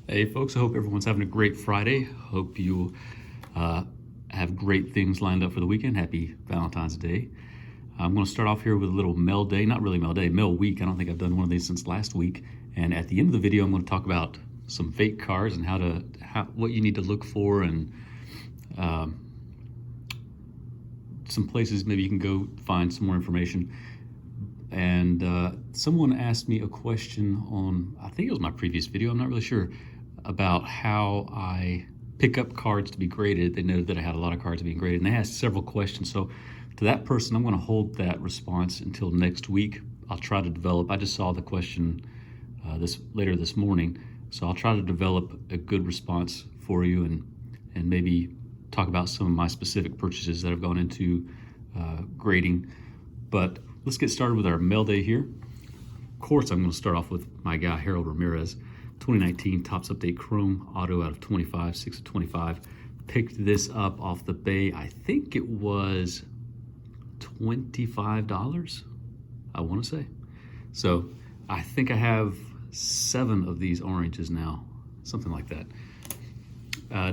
Hey folks, I hope everyone's having a great Friday. Hope you have great things lined up for the weekend. Happy Valentine's Day. I'm going to start off here with a little mail day, not really mail day, mail week. I don't think I've done one of these since last week. And at the end of the video, I'm going to talk about some fake cards and what you need to look for, and some places maybe you can go find some more information. And someone asked me a question on, I think it was my previous video, I'm not really sure, about how I pick up cards to be graded. They noted that I had a lot of cards being graded, and they asked several questions. So to that person, I'm going to hold that response until next week. I'll try to develop, I just saw the question later this morning, so I'll try to develop a good response for you, and maybe talk about some of my specific purchases that have gone into grading. But let's get started with our mail day here. Of course, I'm going to start off with my guy, Harold Ramirez. 2019 Topps Update Chrome Auto out of 25, 6 of 25. Picked this up off the Bay. I think it was $25, I want to say. So I think I have 7 of these oranges now, something like that.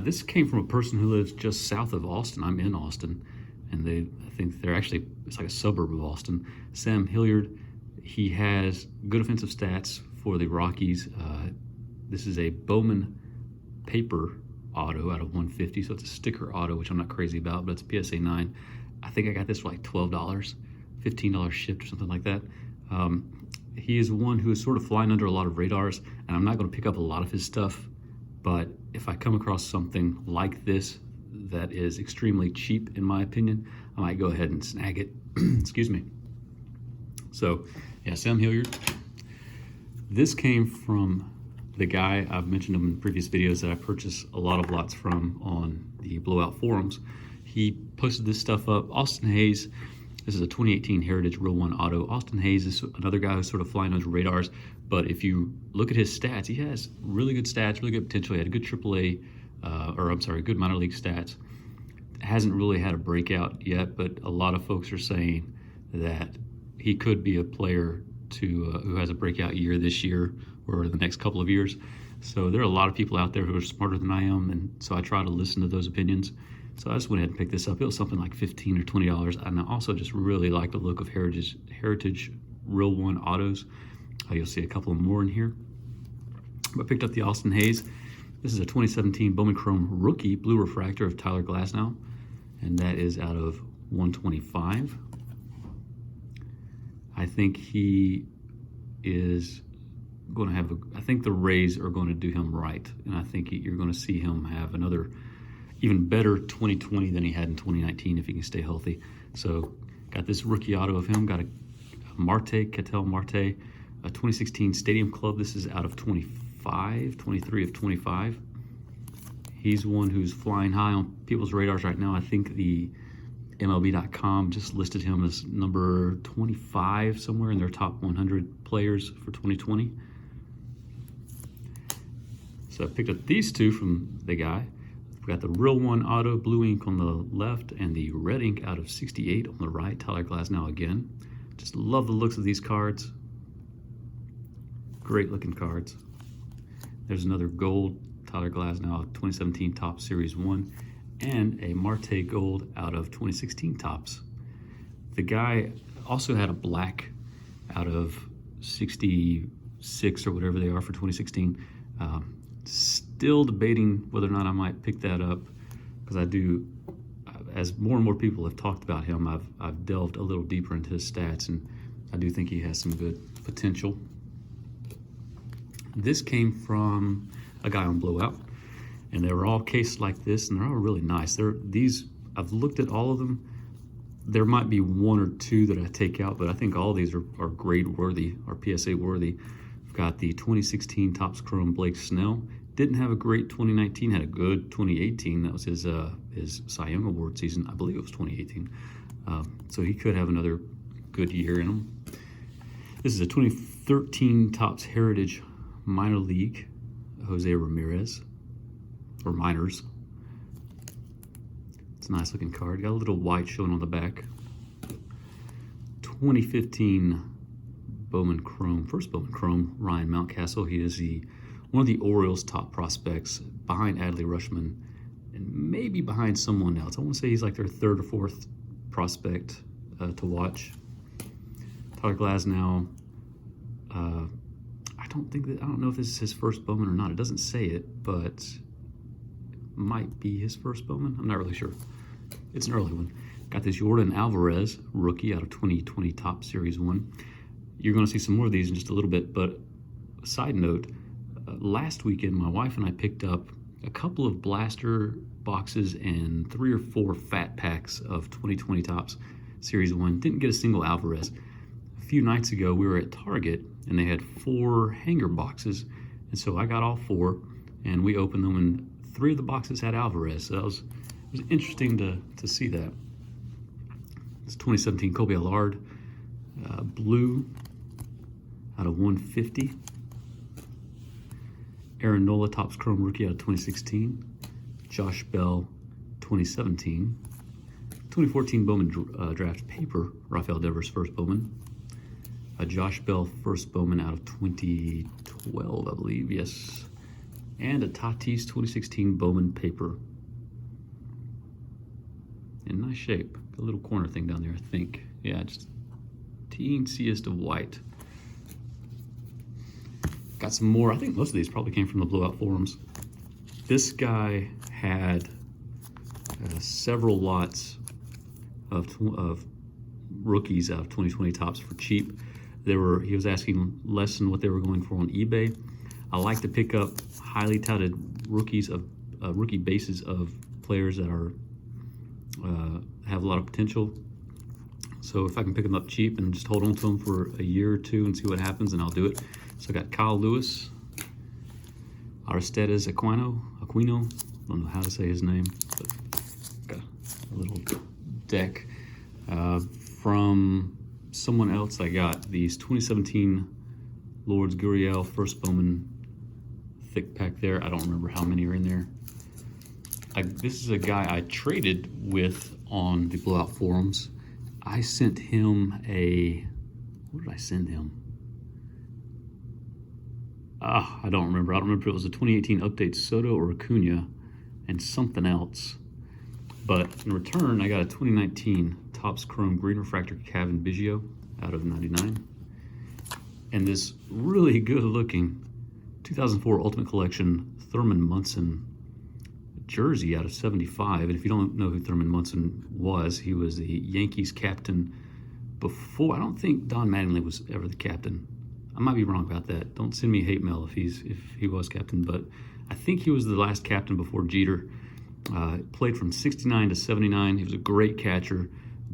This came from a person who lives just south of Austin. I'm in Austin, and I think they're actually, it's like a suburb of Austin. Sam Hilliard, he has good offensive stats for the Rockies. This is a Bowman paper auto out of 150, so it's a sticker auto, which I'm not crazy about, but it's a PSA 9. I think I got this for like $12, $15 shipped or something like that. He is one who is sort of flying under a lot of radars, and I'm not going to pick up a lot of his stuff, but if I come across something like this that is extremely cheap, in my opinion, I might go ahead and snag it. Excuse me. So, yeah, Sam Hilliard. This came from the guy, I've mentioned him in previous videos, that I purchase a lot of lots from on the Blowout forums. He posted this stuff up. Austin Hayes, this is a 2018 Heritage Real One Auto. Austin Hayes is another guy who's sort of flying under radars, but if you look at his stats, he has really good stats, really good potential. He had a good AAA, good minor league stats. Hasn't really had a breakout yet, but a lot of folks are saying that he could be a player who has a breakout year this year or the next couple of years. So there are a lot of people out there who are smarter than I am, and so I try to listen to those opinions. So I just went ahead and picked this up. It was something like $15 or $20, and I also just really like the look of Heritage Real One autos. You'll see a couple more in here. I picked up the Austin Hayes. This is a 2017 Bowman Chrome Rookie Blue Refractor of Tyler Glasnow, and that is out of 125. I think he is going to have I think the Rays are going to do him right, and I think you're going to see him have another even better 2020 than he had in 2019 if he can stay healthy. So got this rookie auto of him. Got a Ketel Marte, a 2016 Stadium Club. This is out of 23 of 25. He's one who's flying high on people's radars right now. I think the MLB.com just listed him as number 25 somewhere in their top 100 players for 2020. So I picked up these two from the guy. We've got the Real One Auto Blue Ink on the left and the Red Ink out of 68 on the right. Tyler Glasnow again. Just love the looks of these cards. Great looking cards. There's another gold Tyler Glasnow 2017 Topps Series 1. And a Marte Gold out of 2016 Topps. The guy also had a black out of 66 or whatever they are for 2016. Still debating whether or not I might pick that up, because I do, as more and more people have talked about him, I've delved a little deeper into his stats, and I do think he has some good potential. This came from a guy on Blowout. And they were all cased like this, and they're all really nice. I've looked at all of them. There might be one or two that I take out, but I think all these are grade worthy, or PSA worthy. I've got the 2016 Topps Chrome Blake Snell. Didn't have a great 2019, had a good 2018. That was his Cy Young Award season. I believe it was 2018. So he could have another good year in him. This is a 2013 Topps Heritage Minor League, Jose Ramirez. Or Miners. It's a nice looking card. Got a little white showing on the back. 2015 Bowman Chrome, first Bowman Chrome, Ryan Mountcastle. He is the one of the Orioles' top prospects, behind Adley Rutschman, and maybe behind someone else. I want to say he's like their third or fourth prospect to watch. Tyler Glasnow. I don't know if this is his first Bowman or not. It doesn't say it, but it might be his first Bowman. I'm not really sure. It's an early one. Got this Jordan Alvarez rookie out of 2020 Top Series 1. You're going to see some more of these in just a little bit, but side note, last weekend my wife and I picked up a couple of blaster boxes and 3 or 4 fat packs of 2020 Topps Series 1. Didn't get a single Alvarez. A few nights ago we were at Target and they had 4 hanger boxes, and so I got all 4 and we opened them, and 3 of the boxes had Alvarez. So it was interesting to see that. It's 2017 Kobe Allard blue out of 150. Aaron Nola Topps Chrome rookie out of 2016. Josh Bell 2017. 2014 Bowman draft paper, Rafael Devers first Bowman. Josh Bell first Bowman out of 2012, I believe, yes. And a Tatis 2016 Bowman paper. In nice shape. A little corner thing down there, I think. Yeah, just teensiest of white. Got some more. I think most of these probably came from the Blowout forums. This guy had several lots of rookies out of 2020 Topps for cheap. He was asking less than what they were going for on eBay. I like to pick up highly touted rookies of rookie bases of players that are have a lot of potential. So if I can pick them up cheap and just hold on to them for a year or two and see what happens, then I'll do it. So I got Kyle Lewis, Aristides Aquino. I don't know how to say his name, but got a little deck. From someone else, I got these 2017 Lourdes Gurriel first Bowman thick pack there. I don't remember how many are in there. This is a guy I traded with on the Blowout forums. I sent him what did I send him? I don't remember. I don't remember if it was a 2018 update Soto or Acuna and something else. But in return, I got a 2019 Topps Chrome Green Refractor Cavan Biggio out of 99. And this really good looking 2004 Ultimate Collection Thurman Munson jersey out of 75. And if you don't know who Thurman Munson was, he was the Yankees captain before. I don't think Don Mattingly was ever the captain. I might be wrong about that. Don't send me hate mail if he was captain, but I think he was the last captain before Jeter. Played from 69 to 79. He was a great catcher.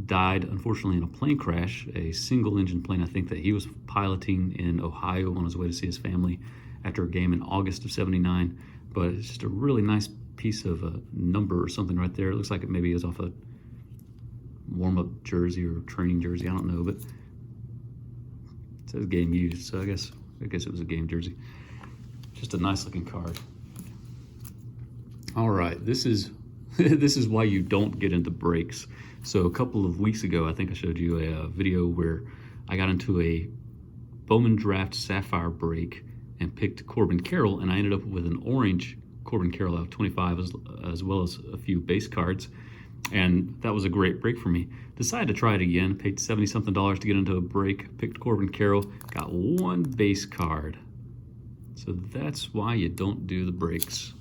Died, unfortunately, in a plane crash, a single-engine plane, I think, that he was piloting in Ohio on his way to see his family after a game in August of 79. But it's just a really nice piece of a number or something right there. It looks like it maybe is off a warm-up jersey or training jersey. I don't know, but it says game used, so I guess it was a game jersey. Just a nice-looking card. All right, this is why you don't get into breaks. So a couple of weeks ago, I think I showed you a video where I got into a Bowman Draft Sapphire break and picked Corbin Carroll, and I ended up with an orange Corbin Carroll out of 25 as well as a few base cards, and that was a great break for me. Decided to try it again, paid $70-something to get into a break, picked Corbin Carroll, got 1 base card. So that's why you don't do the breaks.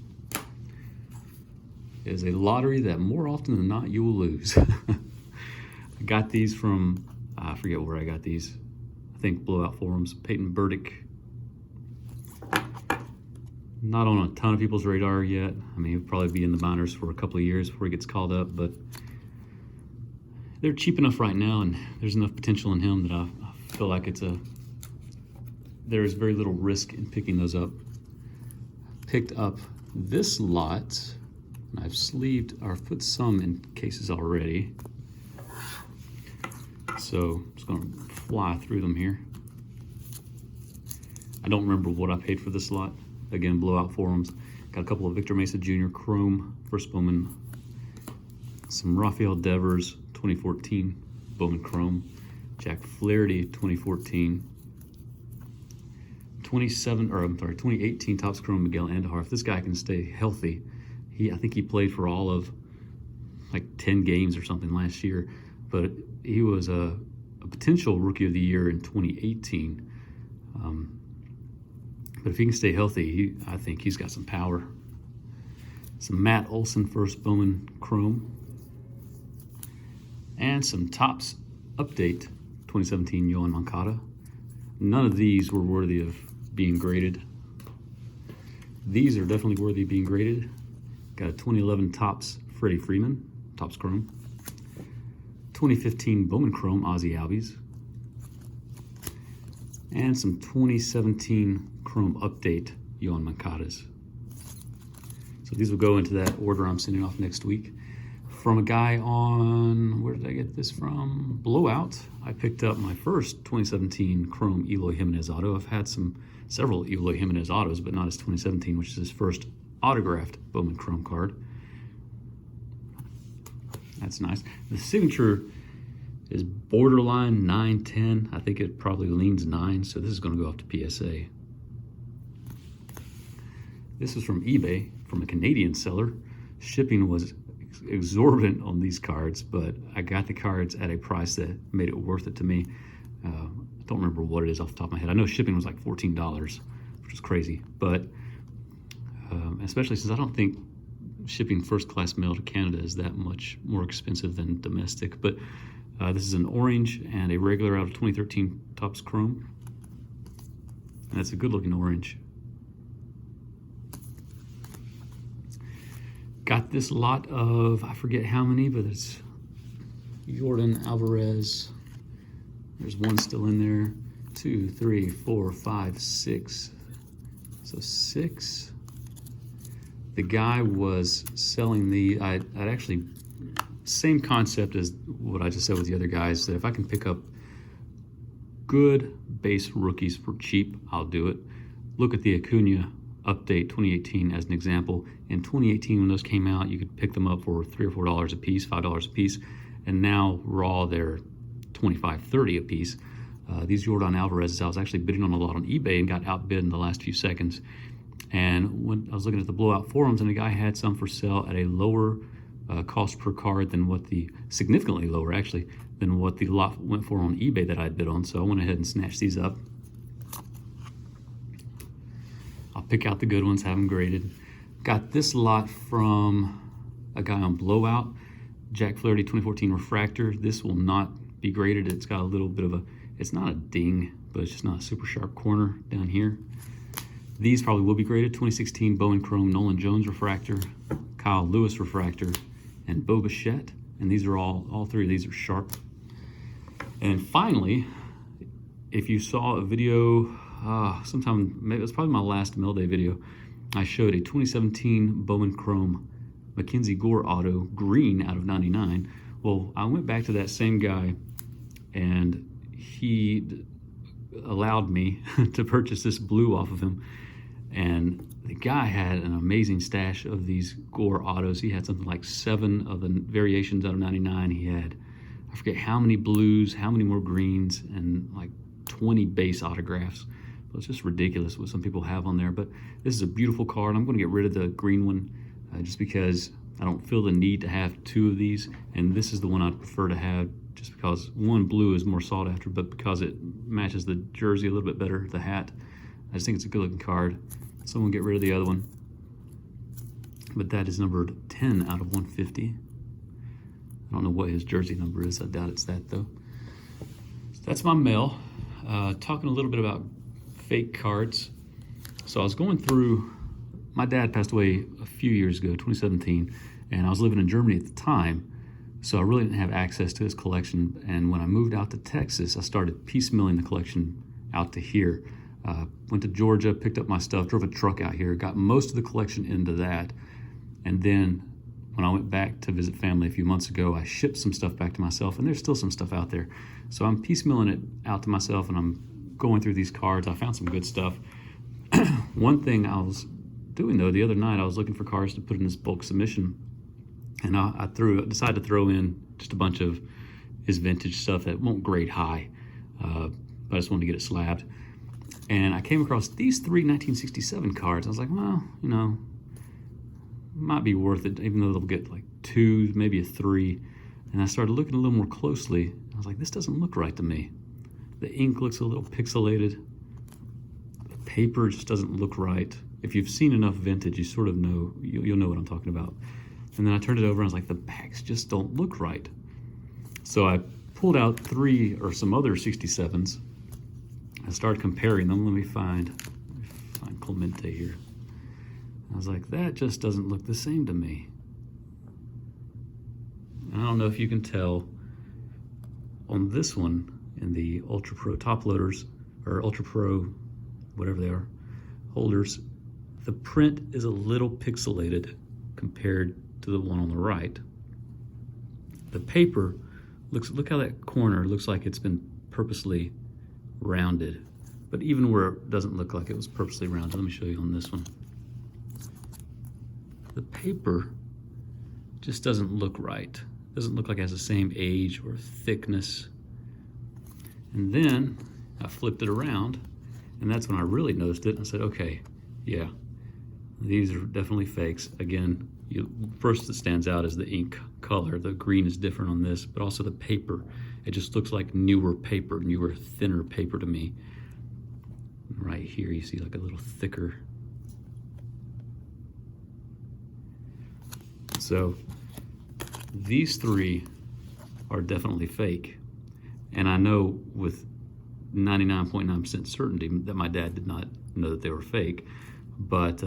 It is a lottery that more often than not you will lose. I got these from, I forget where I got these. I think Blowout forums. Peyton Burdick. Not on a ton of people's radar yet. I mean, he'll probably be in the minors for a couple of years before he gets called up, but they're cheap enough right now, and there's enough potential in him that I feel like there is very little risk in picking those up. Picked up this lot. I've sleeved or put some in cases already. So I'm just going to fly through them here. I don't remember what I paid for this lot. Again, Blowout forums. Got a couple of Victor Mesa Jr. Chrome first Bowman. Some Rafael Devers 2014 Bowman Chrome. Jack Flaherty 2014. 2018 Topps Chrome Miguel Andujar. If this guy can stay healthy, I think he played for all of like 10 games or something last year, but he was a potential Rookie of the Year in 2018. But if he can stay healthy, I think he's got some power. Some Matt Olson first Bowman Chrome. And some Topps Update 2017 Yoan Moncada. None of these were worthy of being graded. These are definitely worthy of being graded. Got a 2011 Topps Freddie Freeman, Topps Chrome. 2015 Bowman Chrome Ozzie Albies. And some 2017 Chrome Update Yoan Moncadas. So these will go into that order I'm sending off next week. From a guy on, where did I get this from? Blowout. I picked up my first 2017 Chrome Eloy Jimenez auto. I've had several Eloy Jimenez autos, but not his 2017, which is his first autographed Bowman Chrome card. That's nice. The signature is borderline 9-10. I think it probably leans 9, so this is going to go off to PSA. This is from eBay, from a Canadian seller. Shipping was exorbitant on these cards, but I got the cards at a price that made it worth it to me. I don't remember what it is off the top of my head. I know shipping was like $14, which is crazy, but especially since I don't think shipping first-class mail to Canada is that much more expensive than domestic. But this is an orange and a regular out of 2013 Topps Chrome. And that's a good-looking orange. Got this lot of, I forget how many, but it's Jordan Alvarez. There's one still in there. 2, 3, 4, 5, 6. So 6. The guy was selling I'd actually, same concept as what I just said with the other guys, that if I can pick up good base rookies for cheap, I'll do it. Look at the Acuna Update 2018 as an example. In 2018, when those came out, you could pick them up for $3 or $4 a piece, $5 a piece, and now raw they're $25, $30 a piece. These Jordan Alvarez, I was actually bidding on a lot on eBay and got outbid in the last few seconds. And when I was looking at the blowout forums, and the guy had some for sale at a lower cost per card than significantly lower actually, than what the lot went for on eBay that I bid on. So I went ahead and snatched these up. I'll pick out the good ones, have them graded. Got this lot from a guy on Blowout, Jack Flaherty 2014 Refractor. This will not be graded. It's got a little bit of it's not a ding, but it's just not a super sharp corner down here. These probably will be graded. 2016 Bowman Chrome Nolan Jones Refractor, Kyle Lewis Refractor, and Bo Bichette. And these are all three of these are sharp. And finally, if you saw a video, sometime, maybe it was probably my last Mail Day video, I showed a 2017 Bowman Chrome Mackenzie Gore auto, green out of 99. Well, I went back to that same guy, and he allowed me to purchase this blue off of him. And the guy had an amazing stash of these Gore autos. He had something like 7 of the variations out of 99. He had, I forget how many blues, how many more greens, and like 20 base autographs. It's just ridiculous what some people have on there. But this is a beautiful card. I'm going to get rid of the green one just because I don't feel the need to have 2 of these. And this is the one I'd prefer to have, just because one, blue is more sought after, but because it matches the jersey a little bit better, the hat. I just think it's a good looking card. Someone get rid of the other one. But that is numbered 10 out of 150. I don't know what his jersey number is. I doubt it's that though. So that's my mail. Talking a little bit about fake cards. So I was going through, my dad passed away a few years ago, 2017, and I was living in Germany at the time, so I really didn't have access to his collection. And when I moved out to Texas, I started piecemealing the collection out to here. Went to Georgia, picked up my stuff, drove a truck out here, got most of the collection into that, and then when I went back to visit family a few months ago, I shipped some stuff back to myself, and there's still some stuff out there. So I'm piecemealing it out to myself, and I'm going through these cards. I found some good stuff. One thing I was doing though, the other night I was looking for cards to put in this bulk submission, and I decided to throw in just a bunch of his vintage stuff that won't grade high, but I just wanted to get it slabbed. And I came across these three 1967 cards. I was like, well, you know, might be worth it, even though they'll get like 2, maybe a 3. And I started looking a little more closely. I was like, this doesn't look right to me. The ink looks a little pixelated. The paper just doesn't look right. If you've seen enough vintage, you sort of know, you'll know what I'm talking about. And then I turned it over and I was like, the backs just don't look right. So I pulled out 3 or some other 67s. I started comparing them. Let me find Clemente here. I was like, that just doesn't look the same to me. And I don't know if you can tell on this one in the Ultra Pro top loaders, or Ultra Pro, whatever they are, holders, the print is a little pixelated compared to the one on the right. The paper look how that corner looks like it's been purposely rounded, but even where it doesn't look like it was purposely rounded, let me show you on this one. The paper just doesn't look right. Doesn't look like it has the same age or thickness. And then I flipped it around, and that's when I really noticed it. I said, okay, yeah, these are definitely fakes. Again, first that stands out is the ink color. The green is different on this, but also the paper. It just looks like newer paper, newer, thinner paper to me. Right here, you see like a little thicker. So these 3 are definitely fake. And I know with 99.9% certainty that my dad did not know that they were fake. But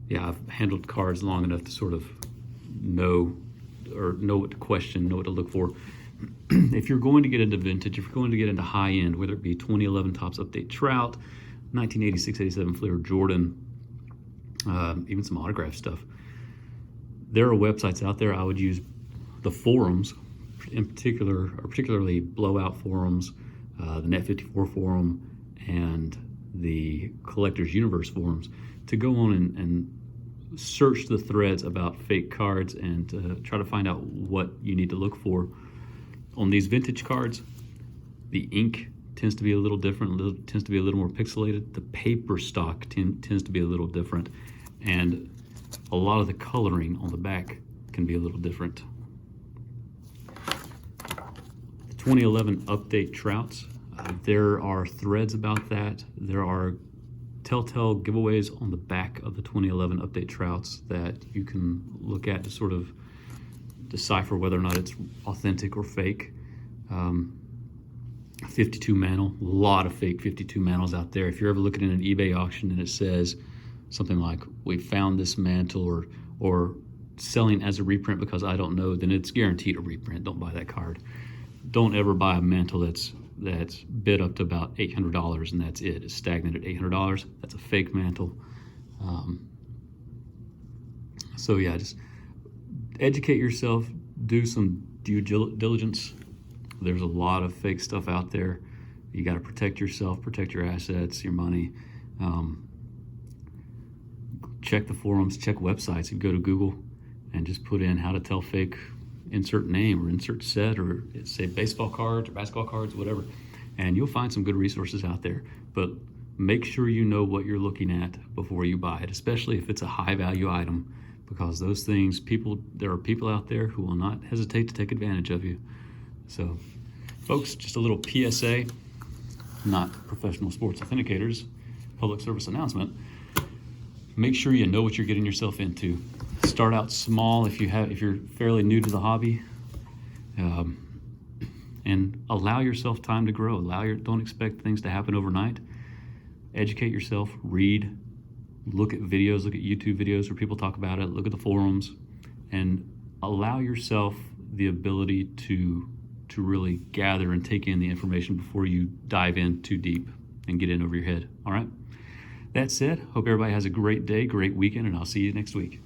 yeah, I've handled cards long enough to sort of know what to question, know what to look for. If you're going to get into vintage, if you're going to get into high end, whether it be 2011 Topps Update Trout, 1986-87 Fleer Jordan, even some autograph stuff, there are websites out there. I would use the forums in particular, or particularly Blowout forums, the Net54 forum, and the Collectors Universe forums, to go on and search the threads about fake cards and try to find out what you need to look for. On these vintage cards, the ink tends to be a little different, tends to be a little more pixelated. The paper stock tends to be a little different, and a lot of the coloring on the back can be a little different. The 2011 Update Trouts, there are threads about that. There are telltale giveaways on the back of the 2011 Update Trouts that you can look at to sort of decipher whether or not it's authentic or fake. 52 mantle, a lot of fake 52 mantles out there. If you're ever looking at an eBay auction and it says something like, we found this mantle, or selling as a reprint because I don't know, then it's guaranteed a reprint. Don't buy that card. Don't ever buy a mantle that's bid up to about $800 and that's it. It's stagnant at $800. That's a fake mantle. So yeah, just educate yourself, do some due diligence. There's a lot of fake stuff out there. You got to protect yourself, protect your assets, your money. Check the forums, check websites. You go to Google and just put in how to tell fake, insert name or insert set, or say baseball cards or basketball cards, whatever. And you'll find some good resources out there. But make sure you know what you're looking at before you buy it, especially if it's a high value item, because those things, there are people out there who will not hesitate to take advantage of you. So folks, just a little PSA, not professional sports authenticators, public service announcement. Make sure you know what you're getting yourself into. Start out small if you're fairly new to the hobby, and allow yourself time to grow. Don't expect things to happen overnight. Educate yourself, read, look at videos, look at YouTube videos where people talk about it, look at the forums, and allow yourself the ability to really gather and take in the information before you dive in too deep and get in over your head. All right? That said, hope everybody has a great day, great weekend, and I'll see you next week.